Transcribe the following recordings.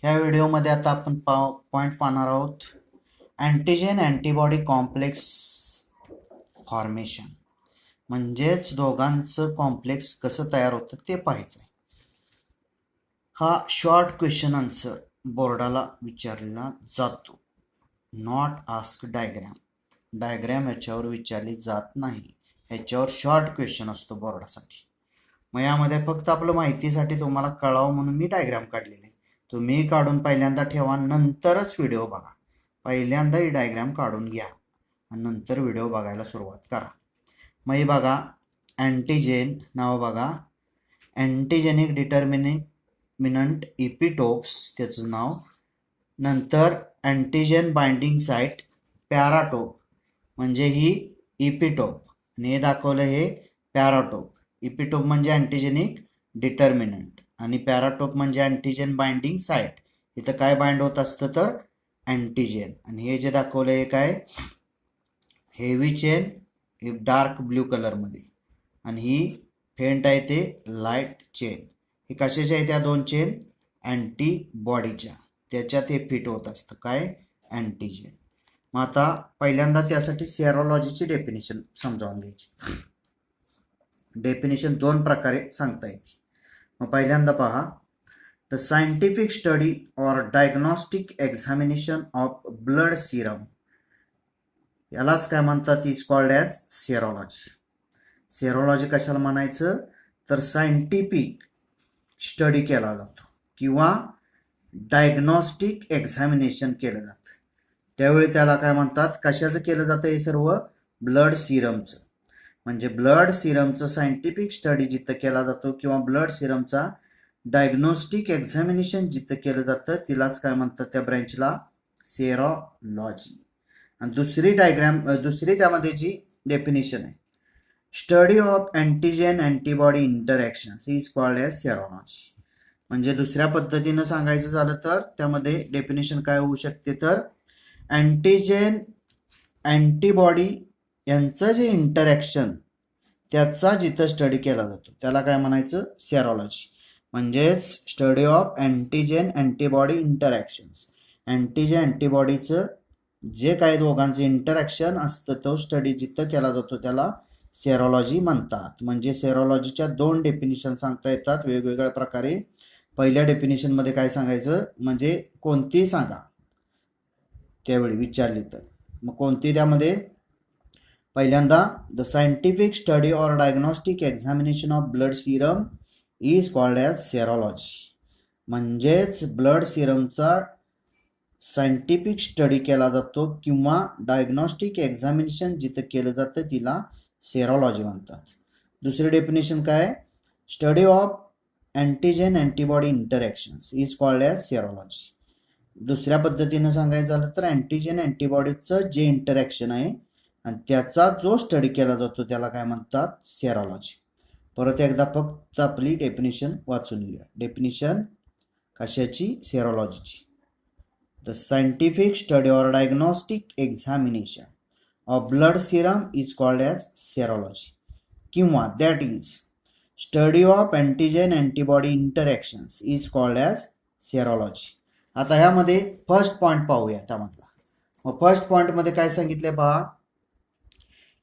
ह्या व्हिडिओमध्ये आता आपण पॉईंट पाहणार आहोत अँटीजेन अँटीबॉडी कॉम्प्लेक्स फॉर्मेशन, म्हणजेच दोघांचं कॉम्प्लेक्स कसं तयार होतं ते पाहायचं आहे. हा शॉर्ट क्वेश्चन आन्सर बोर्डाला विचारला जातो. नॉट आस्क डायग्रॅम याच्यावर विचारली जात नाही, ह्याच्यावर शॉर्ट क्वेश्चन असतो बोर्डासाठी. मग यामध्ये फक्त आपलं माहितीसाठी तुम्हाला कळावं म्हणून मी डायग्राम काढलेले आहे. तुम्ही काढून पहिल्यांदा ठेवा, नंतरच व्हिडिओ बघा. पहिल्यांदा ही डायग्राम काढून घ्या आणि नंतर व्हिडिओ बघायला सुरुवात करा. मग हे बघा, अँटीजेन नाव बघा, अँटीजेनिक डिटर्मिनंट इपिटोप्स त्याचं नाव. नंतर अँटीजेन बाइंडिंग साईट पॅराटोप, म्हणजे ही इपिटोप आणि हे दाखवलं हे पॅराटोप. इपिटोप म्हणजे अँटीजेनिक डिटर्मिनंट आणि पॅराटोप म्हणजे अँटीजेन बाइंडिंग साईट. इथं काय बाइंड होत असतं तर अँटीजेन. आणि हे जे दाखवलं हे काय, हेवी चेन, हे डार्क ब्ल्यू कलरमध्ये, आणि ही फेंट आहे ते लाईट चेन. हे कशाच्या आहे त्या दोन चेन, अँटीबॉडीच्या, त्याच्यात हे फिट होत असतं काय, अँटीजेन. मग आता पहिल्यांदा त्यासाठी सेरोलॉजीची डेफिनेशन समजावून घ्यायची. डेफिनेशन दोन प्रकारे सांगता येते. मग पहिल्यांदा पहा, the scientific study or diagnostic examination of blood Serum, यालाच काय म्हणतात, is called as serology. Serology कशाला म्हणायचं तर सायंटिफिक स्टडी केला जातो किंवा डायग्नॉस्टिक एक्झामिनेशन केलं जातं, त्यावेळी त्याला काय म्हणतात, कशाचं केलं जातं हे सर्व, ब्लड सिरमचं. म्हणजे ब्लड सिरमचं सायंटिफिक स्टडी जिथं केला जातो किंवा ब्लड सिरमचा डायग्नोस्टिक एक्झामिनेशन जिथं केलं जातं तिलाच काय म्हणतात, त्या ब्रँचला सेरोलॉजी. आणि दुसरी त्यामध्ये जी डेफिनेशन आहे, study of antigen antibody interactions is called as serology. म्हणजे दुसऱ्या पद्धतीनं सांगायचं झालं तर त्यामध्ये डेफिनेशन काय होऊ शकते तर अँटीजेन अँटीबॉडी यांचं जे इंटरॅक्शन त्याचा जिथं स्टडी केला जातो त्याला काय म्हणायचं, सेरोलॉजी. म्हणजेच study of antigen antibody interactions, antigen अँटीबॉडीचं जे काही दोघांचं इंटरॅक्शन असतं तो स्टडी जिथं केला जातो त्याला सेरोलॉजी म्हणतात. म्हणजे सेरोलॉजीच्या दोन डेफिनेशन सांगता येतात वेगवेगळ्या प्रकारे. पहिल्या डेफिनेशनमध्ये काय सांगायचं, म्हणजे कोणती सांगा त्यावेळी विचारली तर, मग कोणती त्यामध्ये, पहिल्यांदा the scientific study or diagnostic examination of blood serum is called as serology. म्हणजेच ब्लड सिरमचा सायंटिफिक स्टडी केला जातो किंवा डायग्नॉस्टिक एक्झामिनेशन जिथं केलं जातं तिला सेरोलॉजी म्हणतात. दुसरी डेफिनेशन काय, study of antigen antibody interactions is called as serology. दुसऱ्या पद्धतीनं सांगायचं झालं तर अँटीजेन अँटीबॉडीचं जे इंटरॅक्शन आहे आणि त्याचा जो स्टडी केला जातो त्याला काय म्हणतात, सेरोलॉजी. परत एकदा फक्त आपली डेफिनेशन वाचून घेऊया. डेफिनेशन कशाची, सेरोलॉजीची. The scientific study or diagnostic examination of blood serum is called as serology, किंवा that is study of antigen antibody interactions is called as serology. आता ह्यामध्ये फर्स्ट पॉईंट पाहूया त्यामधला. मग फर्स्ट पॉईंटमध्ये काय सांगितले पहा,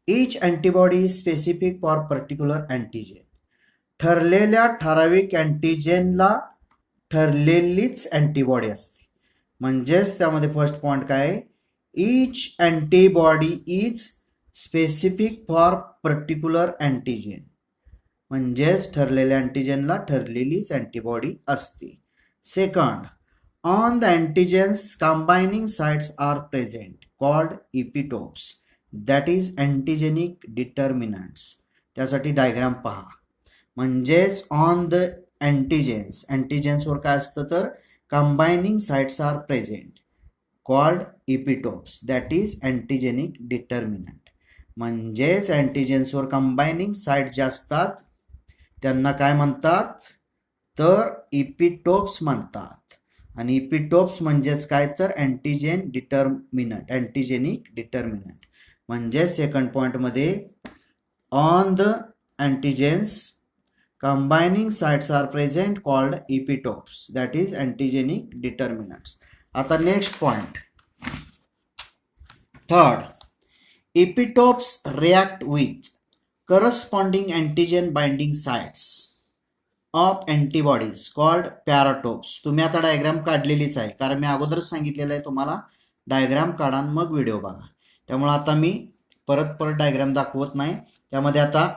each antibody is specific for particular antigen. ठरलेल्या ठराविक अँटीजेनला ठरलेलीच अँटीबॉडी असते. म्हणजेच त्यामध्ये फर्स्ट पॉईंट काय, each antibody is specific for particular antigen. म्हणजेच ठरलेल्या अँटीजेनला ठरलेलीच अँटीबॉडी असते. Second, on the antigens combining sites are present called epitopes, that is antigenic determinants. त्यासाठी डायग्राम पहा. म्हणजेच ऑन द अँटीजेन्सवर काय असतं तर combining sites are present called epitopes, that is antigenic determinant. म्हणजेच अँटीजेन्सवर कंबायनिंग साइट ज्या असतात त्यांना काय म्हणतात तर इपिटोप्स म्हणतात. आणि इपिटोप्स म्हणजेच काय तर अँटीजेन डिटर्मिनंट, अँटीजेनिक डिटर्मिनंट. म्हणजे सेकंड पॉईंटमध्ये on the antigens combining sites are present called epitopes, that is antigenic determinants. आता next point. Third, epitopes react with corresponding antigen binding sites of antibodies called paratopes. तुम्ही आता diagram काढलेलीच आहे, कारण मी अगोदरच सांगितलेलं आहे तुम्हाला डायग्राम काढा आणि मग व्हिडिओ बघा. त्यामुळे आता मी परत डायग्राम दाखवत नाही. त्यामध्ये आता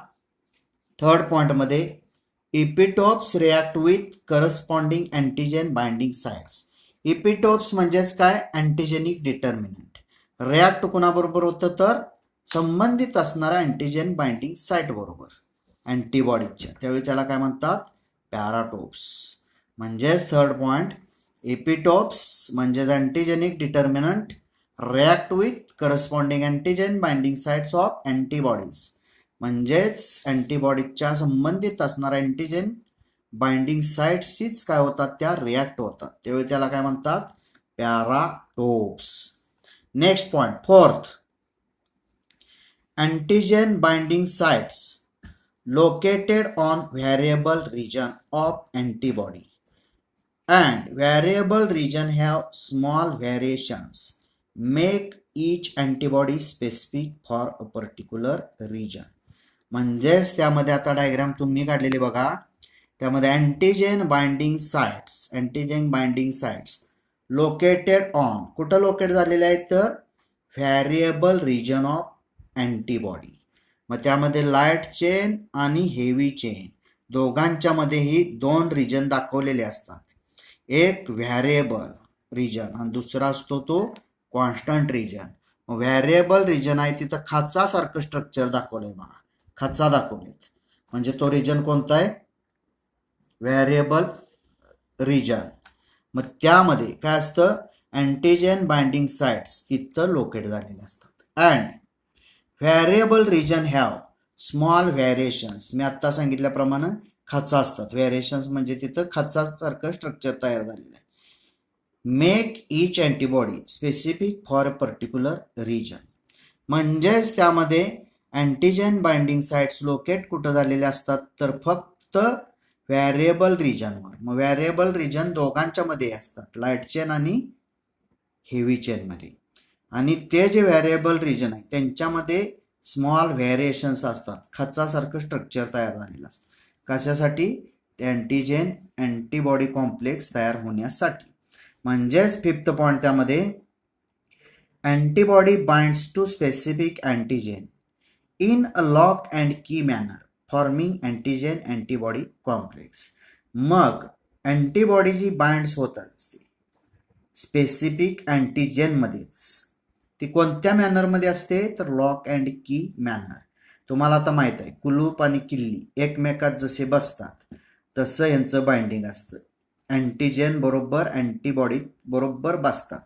थर्ड पॉईंटमध्ये epitopes react with corresponding antigen binding sites. Epitopes म्हणजेच काय? अँटीजेनिक डिटर्मिनंट. रिॲक्ट कोणाबरोबर होतं तर संबंधित असणाऱ्या अँटीजेन बाइंडिंग साइट बरोबर अँटीबॉडीच्या, त्यावेळी त्याला काय म्हणतात? पॅराटोप्स. म्हणजेच थर्ड पॉईंट, इपिटॉप्स म्हणजेच antigenic determinant react with corresponding antigen binding sites of antibodies. म्हणजेच अँटीबॉडीच्या संबंधित असणाऱ्या अँटीजेन बाइंडिंग साइट्सशीच काय होतात? त्या रिॲक्ट होतात, त्यावेळी त्याला काय म्हणतात? Paratopes. Next point, fourth, antigen binding sites located on variable region of antibody, and variable region have small variations make each antibody specific for a particular region. म्हणजेच त्यामध्ये आता डायग्राम तुम्ही काढलेली बघा, त्यामध्ये antigen binding sites located on, कुठं locate झालेले आहेत तर व्हॅरिएबल रिजन ऑफ अँटीबॉडी. मग त्यामध्ये लाईट चेन आणि हेवी चेन दोघांच्या मध्येही दोन रिजन दाखवलेले असतात. एक व्हॅरिएबल रिजन आणि दुसरा असतो तो कॉन्स्टंट रिजन. व्हॅरिएबल रिजन आहे तिथं खाचासारखं स्ट्रक्चर दाखवलंय बघा, खाचा दाखवलेत, म्हणजे तो रिजन कोणता आहे? Variable region. मग त्यामध्ये काय असतं? अँटीजेन बाइंडिंग साइट्स तिथं लोकेट झालेले असतात. And variable region have small variations, मी आत्ता सांगितल्याप्रमाणे खाचा असतात. व्हॅरिएशन्स म्हणजे तिथं खाचासारखं स्ट्रक्चर तयार झालेलं आहे. Make each antibody specific for a particular region. म्हणजेच त्यामध्ये अँटीजेन बाइंडिंग साइट्स लोकेट कुठं झालेले असतात तर फक्त व्हॅरिएबल रिजनवर. मग व्हॅरिएबल रिजन दोघांच्या मध्ये असतात, लाईट चेन आणि हेवी चेनमध्ये. आणि ते जे व्हॅरिएबल रिजन आहे त्यांच्यामध्ये स्मॉल व्हॅरिएशन्स असतात, खाचासारखं स्ट्रक्चर तयार झालेलं असतं. कशासाठी? ते अँटीजेन अँटीबॉडी कॉम्प्लेक्स तयार होण्यासाठी. म्हणजेच फिफ्थ पॉईंट, त्यामध्ये antibody binds to specific antigen in a lock and key manner forming antigen antibody complex. मग अँटीबॉडी जी बाइंड्स होत असते स्पेसिफिक अँटीजेनमध्येच, ती कोणत्या मॅनरमध्ये असते तर लॉक अँड की मॅनर. तुम्हाला आता माहीत आहे, कुलूप आणि किल्ली एकमेकात जसे बसतात तसं यांचं बाइंडिंग असतं. अँटीजेन बरोबर अँटीबॉडी बरोबर बसतात.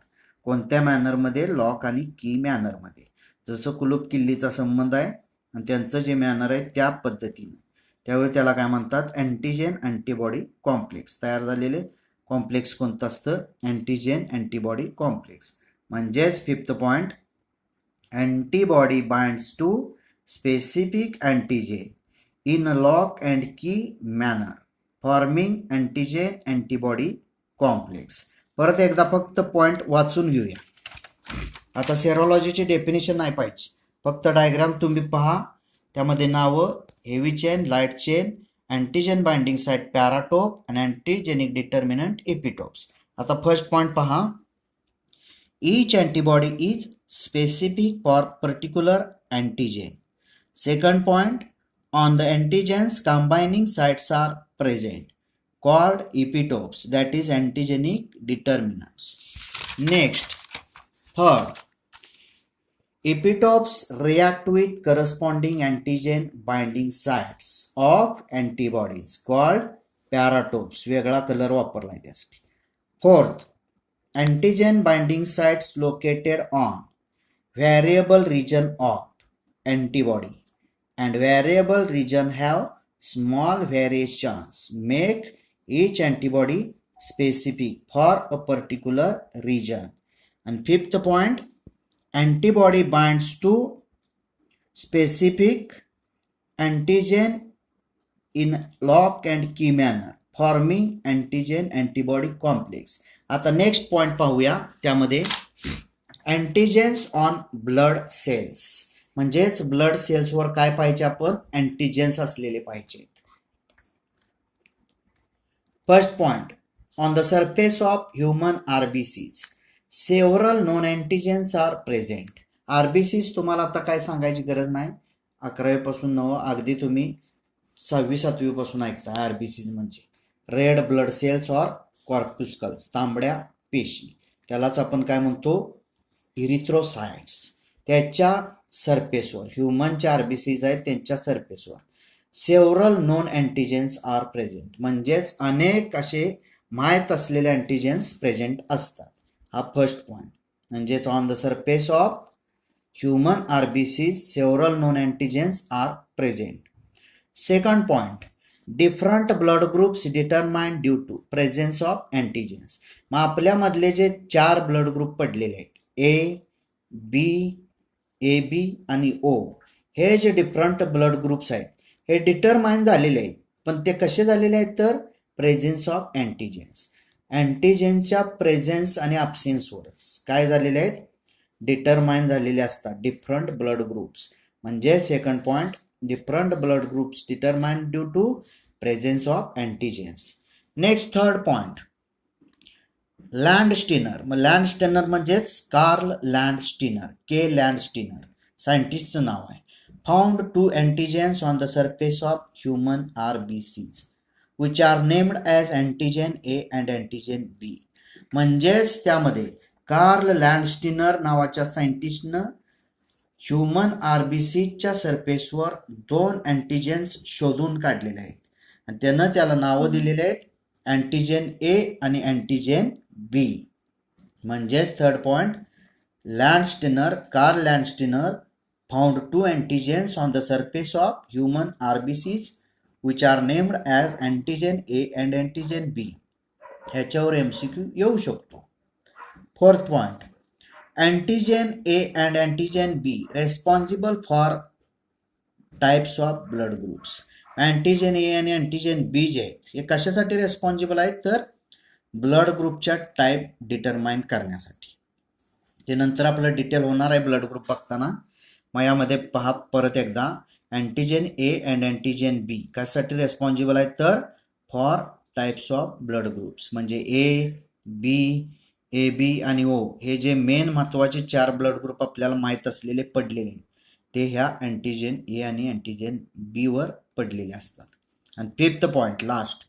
कोणत्या मॅनरमध्ये? लॉक आणि की मॅनरमध्ये. जसं कुलूप किल्लीचा संबंध आहे आणि त्यांचं जे मॅनर आहे त्या पद्धतीने, त्यावेळी त्याला काय म्हणतात? Antigen antibody complex. तयार झालेले कॉम्प्लेक्स कोणतं असतं? Antigen antibody complex. म्हणजेच fifth point, antibody binds to specific antigen in a lock and key manner forming antigen antibody complex. परत एकदा फक्त पॉईंट वाचून घेऊया. आता सेरोलॉजीची डेफिनेशन नाही पाहिजे, फक्त डायग्राम तुम्ही पहा. त्यामध्ये नावं, heavy chain, light chain, antigen binding site paratope आणि अँटीजेनिक डिटर्मिनंट इपिटोप्स. आता फर्स्ट पॉईंट पहा, each antibody is specific for particular antigen. Second point, on the antigens combining sites are present called epitopes, that is antigenic determinants. Next, third, epitopes react with corresponding antigen binding sites of antibodies called paratopes. वेगळा colour वापरलाय त्यासाठी. Fourth, antigen binding sites located on variable region of antibody, and variable region have small variations make each antibody specific for a particular region. And fifth point, antibody binds to specific antigen in lock and key manner forming antigen antibody complex. आता next point पाहूया. त्यामध्ये antigens on blood cells, म्हणजेच blood सेल्सवर काय पाहिजे आपण, antigens असलेले पाहिजेत. First point, on the surface of human RBCs several known antigens are present. RBCs तुम्हाला आता काय सांगायची गरज नाही, 11वी पासून 9 अगदी तुम्ही 6वी 7वी पासून ऐकता. आरबीसीज म्हणजे रेड ब्लड सेल्स ऑर कॉर्प्युस्कल्स, तांबड्या पेशी, त्यालाच आपण काय म्हणतो, इरिथ्रोसाइट्स. त्याच्या सरफेसवर ह्युमनच्या आरबीसीज आहेत, त्यांच्या सरफेसवर several known antigens are present, म्हणजेच अनेक असे माहीत असलेले अँटीजेन्स प्रेझेंट असतात. हा फर्स्ट पॉईंट, म्हणजेच on the surface of human RBCs several known antigens are present. Second point, different blood groups determined due to presence of antigens. मग आपल्यामधले जे 4 ब्लड ग्रुप पडलेले आहेत, ए बी ए बी आणि ओ, हे जे डिफरंट ब्लड ग्रुप्स आहेत हे डिटरमाइन झालेले आहेत. पण ते कसे झालेले आहेत, तर प्रेझेन्स ऑफ अँटीजेन्स, अँटीजेन्सच्या प्रेझेन्स आणि अब्सेन्सवरच काय झालेले आहेत, डिटरमाइन झालेले असतात डिफरंट ब्लड ग्रुप्स. म्हणजे second point, different blood groups determined due to presence of antigens. Next third point, Landsteiner. मग लँडस्टीनर म्हणजेच कार्ल लँडस्टीनर, के लँडस्टीनर सायंटिस्टचं नाव आहे. Found 2 antigens on the surface of human RBCs which are named as antigen A and antigen B. म्हणजेच त्यामध्ये Carl लँडस्टीनर नावाच्या सायंटिस्टनं human आरबीसीच्या सरफेसवर 2 अँटीजेन्स शोधून काढलेले आहेत आणि त्यानं त्याला नावं दिलेले आहेत अँटीजेन ए आणि अँटीजेन बी. म्हणजेच third point, Landsteiner, Karl Landsteiner found 2 antigens on the surface of human RBCs which are named as antigen A and antigen B. ह्याच्यावर MCQ येऊ शकतो. Fourth point, antigen A and antigen B responsible for types of blood groups. Antigen A आणि antigen B J आहेत हे कशासाठी responsible आहेत, तर blood ग्रुपच्या टाईप डिटरमाइन करण्यासाठी. ते नंतर आपलं डिटेल होणार आहे ब्लड ग्रुप बघताना. मग यामध्ये पहा परत एकदा, अँटीजेन ए अँड अँटीजेन बी कशासाठी रेस्पॉन्सिबल आहेत, तर for types of blood groups. म्हणजे ए बी ए बी आणि ओ हे जे मेन महत्त्वाचे 4 ब्लड ग्रुप आपल्याला माहीत असलेले पडलेले ते ह्या अँटीजेन ए आणि अँटीजेन बी वर पडलेले असतात. आणि fifth point last,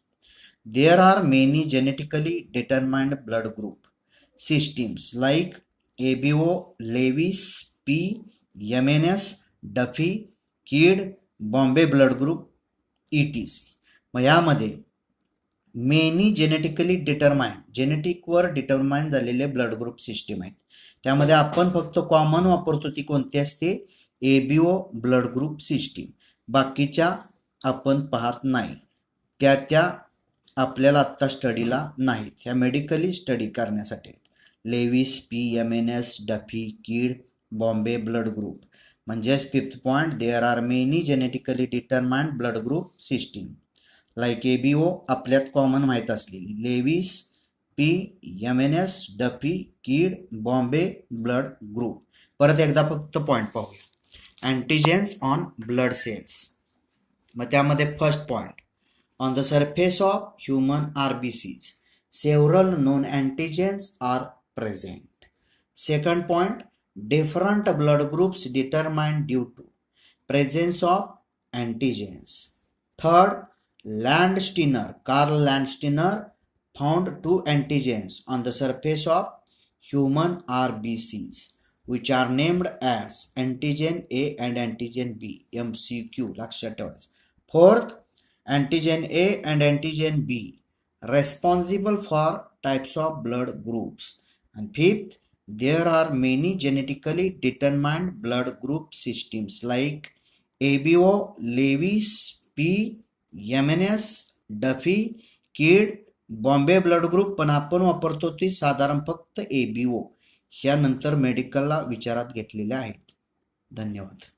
there are many genetically determined blood group systems like ABO, Lewis, P, MNS, Duffy, Kidd, Bombay blood group, ETC. मग यामध्ये मेनी जेनेटिकली डिटरमाइंड, जेनेटिकवर डिटरमाइन झालेले ब्लड ग्रुप सिस्टीम आहेत. त्यामध्ये आपण फक्त कॉमन वापरतो ती कोणती असते, ABO ब्लड ग्रुप सिस्टीम. बाकीच्या आपण पाहत नाही, त्या आपल्याला आत्ता स्टडीला नाहीत, ह्या मेडिकली स्टडी करण्यासाठी. Lewis, P, MNS, Duffy, Kidd, Bombay blood group. म्हणजेच fifth point, there are many genetically determined blood group system like ABO आपल्यात कॉमन माहीत असलेली, Lewis, P, MNS, Duffy, Kidd, Bombay blood group. परत एकदा फक्त पॉईंट पाहूया. Antigens on blood cells. मग त्यामध्ये first point, on the surface of human RBCs several known antigens are present. Second point, different blood groups determined due to presence of antigens. Third, Landsteiner, Carl Landsteiner found 2 antigens on the surface of human RBCs which are named as antigen A and antigen B. MCQ लक्षात ठेवायचं. Fourth, antigen A and antigen B responsible for types of blood groups. And fifth, there are many genetically determined blood group systems like ABO, Lewis, P, MNS, Duffy, Kidd, Bombay blood group. पण आपण वापरतो ती साधारण फक्त ABO. ह्यानंतर मेडिकलला विचारात घेतलेल्या आहेत. धन्यवाद.